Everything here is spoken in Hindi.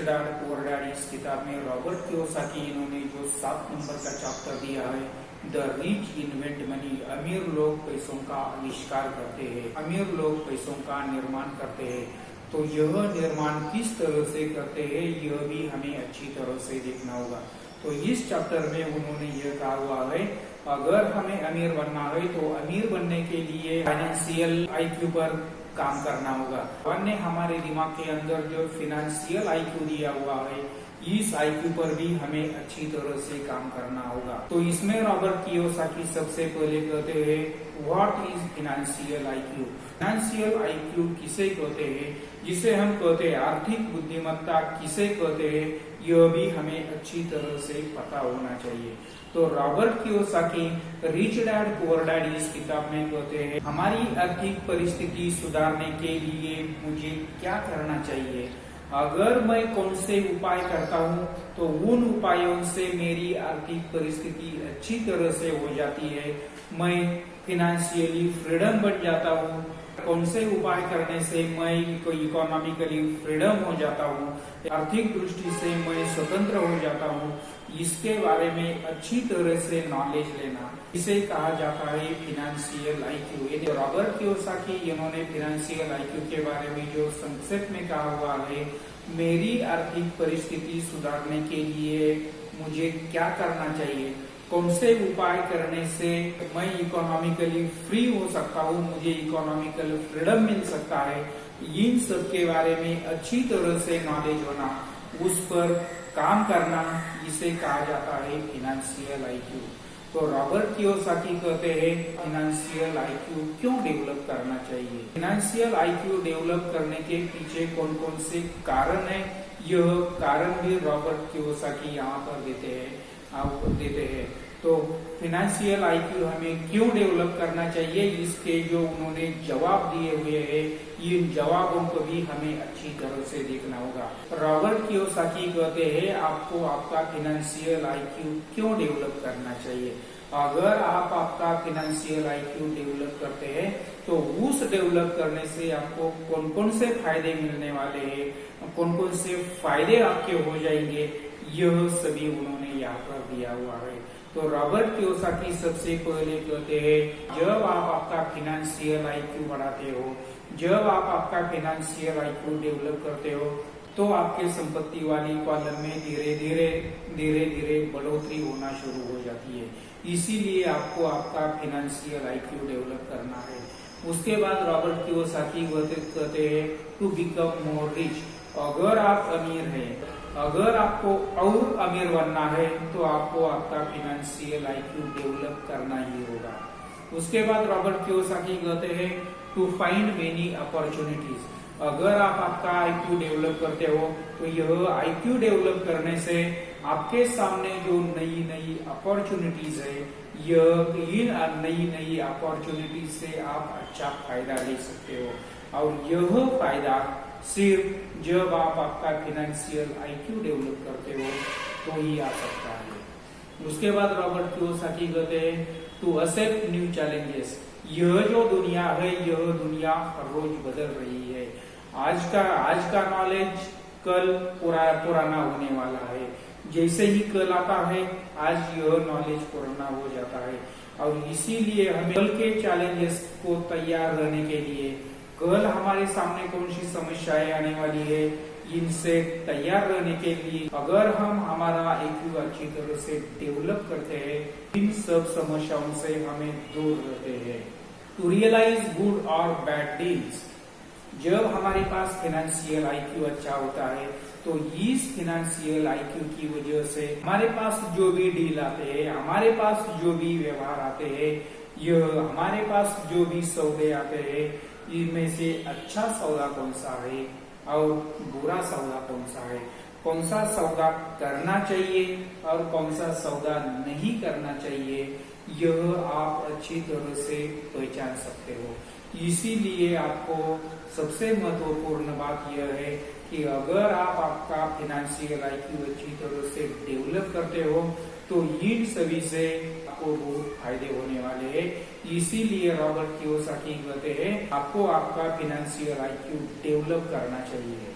डैड पुअर डैड इस किताब में रॉबर्ट कियोसाकी इन्होंने जो 7 नंबर का चैप्टर दिया है, द रिच इन्वेंट मनी, अमीर लोग पैसों का आविष्कार करते हैं, अमीर लोग पैसों का निर्माण करते हैं। तो यह निर्माण किस तरह से करते हैं यह भी हमें अच्छी तरह से देखना होगा। तो इस चैप्टर में उन्होंने यह कहा हुआ है, अगर हमें अमीर बनना है तो अमीर बनने के लिए फाइनेंशियल आईक्यू पर काम करना होगा। भगवान ने हमारे दिमाग के अंदर जो फाइनेंशियल आईक्यू दिया हुआ है, इस आईक्यू पर भी हमें अच्छी तरह से काम करना होगा। तो इसमें रॉबर्ट कियोसाकी सबसे पहले कहते हैं, what is financial IQ. Financial IQ किसे कहते हैं, जिसे हम कहते हैं आर्थिक बुद्धिमत्ता किसे कहते हैं, यह भी हमें अच्छी तरह से पता होना चाहिए। तो Robert Kiyosaki rich dad poor dad इस किताब में कहते हैं, हमारी आर्थिक परिस्थिति सुधारने के लिए मुझे क्या करना चाहिए। अगर मैं कौन से उपाय करता हूँ तो उन उपायों से मेरी आर्थिक परिस्थिति अच्छी तरह से हो जाती है, मैं फाइनेंशियली फ्रीडम बन जाता हूँ। कौन से उपाय करने से मैं इकोनॉमिकली फ्रीडम हो जाता हूँ, आर्थिक दृष्टि से मैं स्वतंत्र हो जाता हूँ, इसके बारे में अच्छी तरह से नॉलेज लेना, इसे कहा जाता है फाइनेंशियल आईक्यू। रॉबर्ट कियोसाकी इन्होंने फाइनेंशियल आईक्यू के बारे में जो संक्षेप में कहा हुआ है, मेरी आर्थिक परिस्थिति सुधारने के लिए मुझे क्या करना चाहिए, कौन से उपाय करने से मैं इकोनॉमिकली फ्री हो सकता हूँ, मुझे इकोनॉमिकल फ्रीडम मिल सकता है, इन सब के बारे में अच्छी तरह से नॉलेज होना, उस पर काम करना, इसे कहा जाता है फाइनेंशियल आईक्यू। तो रॉबर्ट कियोसाकी कहते हैं, फाइनेंशियल आईक्यू क्यों डेवलप करना चाहिए। फाइनेंशियल आईक्यू डेवलप करने के पीछे कौन कौन से कारण है, यह कारण भी रॉबर्ट कियोसाकी यहाँ पर देते हैं। तो फाइनेंशियल आईक्यू हमें क्यों डेवलप करना चाहिए, इसके जो उन्होंने जवाब दिए हुए हैं, इन जवाबों को भी हमें अच्छी तरह से देखना होगा। रॉबर्ट कियोसाकी कहते हैं, आपको आपका फाइनेंशियल आईक्यू क्यों डेवलप करना चाहिए। अगर आप आपका फाइनेंशियल आईक्यू डेवलप करते हैं तो उस डेवलप करने से आपको कौन कौन से फायदे मिलने वाले हैं, कौन कौन से फायदे आपके हो जाएंगे, यह सभी उन्होंने यहाँ पर दिया हुआ है। तो रॉबर्ट कियोसाकी सबसे पहले कहते हैं, जब आप आपका फाइनेंशियल आईक्यू बढ़ाते हो, जब आप आपका फाइनेंशियल आईक्यू डेवलप करते हो, तो आपके संपत्ति वाली कॉलम में धीरे धीरे बढ़ोतरी होना शुरू हो जाती है। इसीलिए आपको आपका फाइनेंशियल आईक्यू डेवलप करना है। उसके बाद रॉबर्ट कियोसाकी कहते हैं, टू बिकम मोर रिच। अगर आप अमीर हैं, अगर आपको और अमीर बनना है तो आपको आपका फाइनेंशियल आईक्यू डेवलप करना ही होगा। उसके बाद रॉबर्ट कियोसाकी कहते हैं, टू फाइंड मेनी अपॉर्चुनिटीज। अगर आप आपका आईक्यू डेवलप करते हो तो यह आईक्यू डेवलप करने से आपके सामने जो नई नई अपॉर्चुनिटीज है, इन नई अपॉर्चुनिटीज से आप अच्छा फायदा ले सकते हो। और यह फायदा सिर्फ जब आप आपका फाइनेंशियल आईक्यू डेवलप करते हो तो ही आ सकता है। उसके बाद रॉबर्ट कियोसाकी कहते हैं, टू एक्सेप्ट न्यू चैलेंजेस। यह जो दुनिया है, यह दुनिया हर रोज बदल रही है। आज का नॉलेज कल पुराना होने वाला है। जैसे ही कल आता है, आज यह नॉलेज पुराना हो जाता है। और इसीलिए हमें कल के चैलेंजेस को तैयार रहने के लिए, कल हमारे सामने कौन सी समस्याएं आने वाली है, इनसे तैयार रहने के लिए अगर हम हमारा आईक्यू अच्छी तरह से डेवलप करते हैं, इन सब समस्याओं से हमें दूर रहते हैं। टू रियलाइज गुड और बैड डील्स। जब हमारे पास फाइनेंशियल आईक्यू अच्छा होता है तो इस फाइनेंशियल आईक्यू की वजह से हमारे पास जो भी डील आते हैं, हमारे पास जो भी व्यवहार आते हैं, यह हमारे पास जो भी सौदे आते हैं, इनमें से अच्छा सौदा कौन सा है और बुरा सौदा कौन सा है, कौन सा सौदा करना चाहिए और कौन सा सौदा नहीं करना चाहिए, यह आप अच्छी तरह से पहचान सकते हो। इसीलिए आपको सबसे महत्वपूर्ण बात यह है कि अगर आप आपका फाइनेंशियल आईक्यू अच्छी तरह से डेवलप करते हो तो इन सभी से आपको बहुत फायदे होने वाले हैं। इसीलिए रॉबर्ट कियोसाकी कहते हैं, आपको आपका फाइनेंशियल आईक्यू डेवलप करना चाहिए।